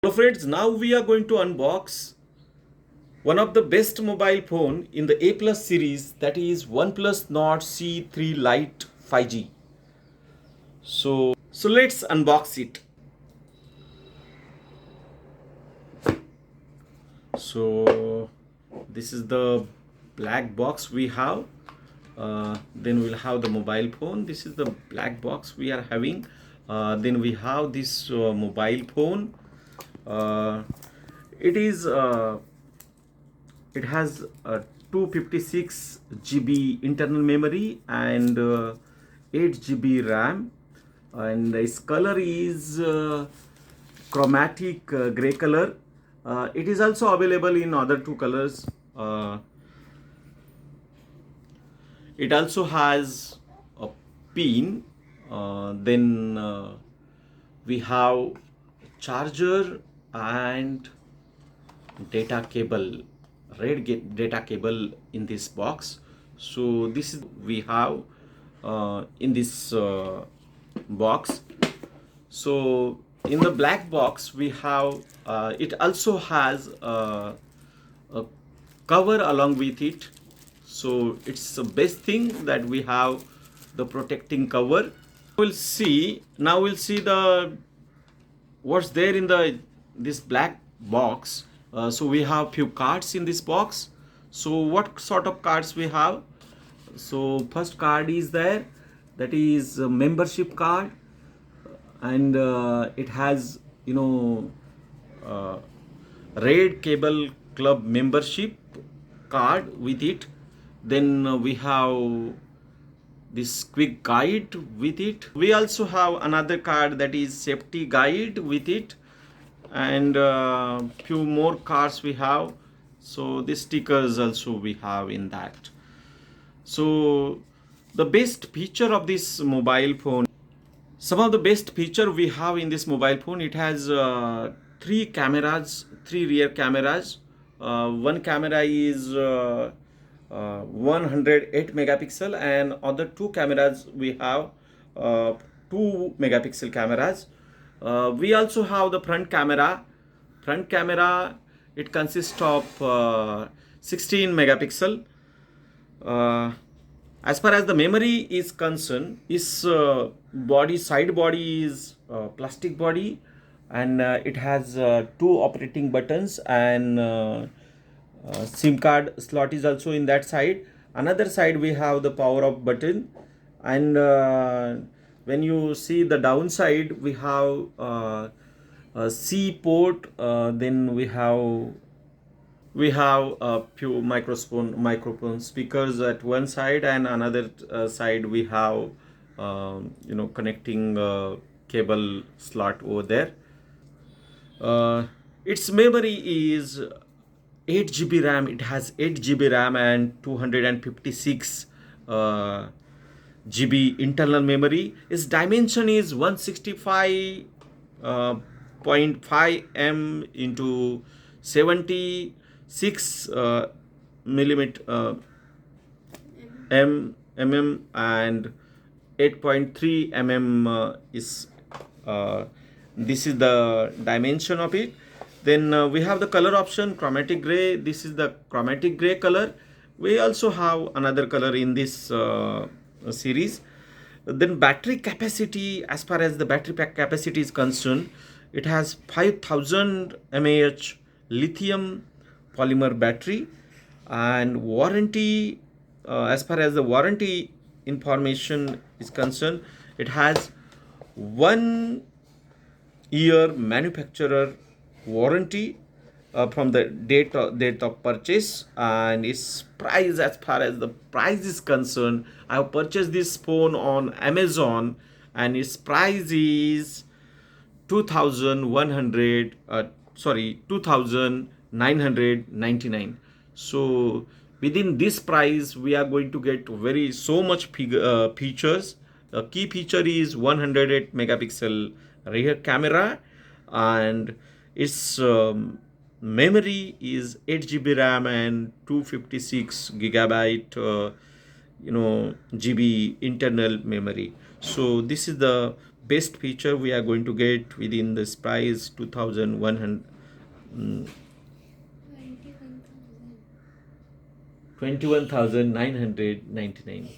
So friends, now we are going to unbox one of the best mobile phone in the A Plus series, that is OnePlus Nord CE Lite 5G. So let's unbox it. So this is the black box we have. Then we'll have the mobile phone. This is the black box we are having. Then we have this mobile phone. Uh, it is it has 256 GB internal memory and 8 GB RAM, and its color is chromatic gray color. It is also available in other two colors. It also has a pin. Then we have charger and data cable, data cable in this box. So this is we have in this box. So in the black box we have it also has a cover along with it. So it's the best thing that we have the protecting cover. We'll see the what's there in this black box. So we have few cards in this box. So what sort of cards we have? So first card is there, that is a membership card, and it has red cable club membership card with it. Then we have this quick guide with it. We also have another card, that is safety guide with it, and few more cards we have. So the stickers also we have in that. So the best feature of this mobile phone, some of the best feature we have in this mobile phone, it has three cameras, three rear cameras. One camera is 108 megapixel, and other two cameras we have 2 megapixel cameras. We also have the front camera. Front camera, it consists of 16 megapixel. As far as the memory is concerned, its side body is plastic body, and it has two operating buttons, and SIM card slot is also in that side. Another side we have the power off button, and when you see the downside, we have a C port. Then we have a few microphone speakers at one side, and another side we have connecting cable slot over there. Its memory is 8 GB RAM. It has 8 GB RAM and 256 GB internal memory. Its dimension is 165.5 m into 76 millimeter mm, and 8.3 mm is this is the dimension of it. Then we have the color option, chromatic gray. This is the chromatic gray color. We also have another color in this series. Then battery capacity, as far as the battery pack capacity is concerned, it has 5000 mAh lithium polymer battery, and warranty, as far as the warranty information is concerned, it has 1 year manufacturer warranty from the date of purchase. And its price, as far as the price is concerned, I have purchased this phone on Amazon, and its price is 2,999. So within this price we are going to get so much features. The key feature is 108 megapixel rear camera, and its memory is 8 GB RAM and 256 gigabyte GB internal memory. So this is the best feature we are going to get within this price 2100 21,999.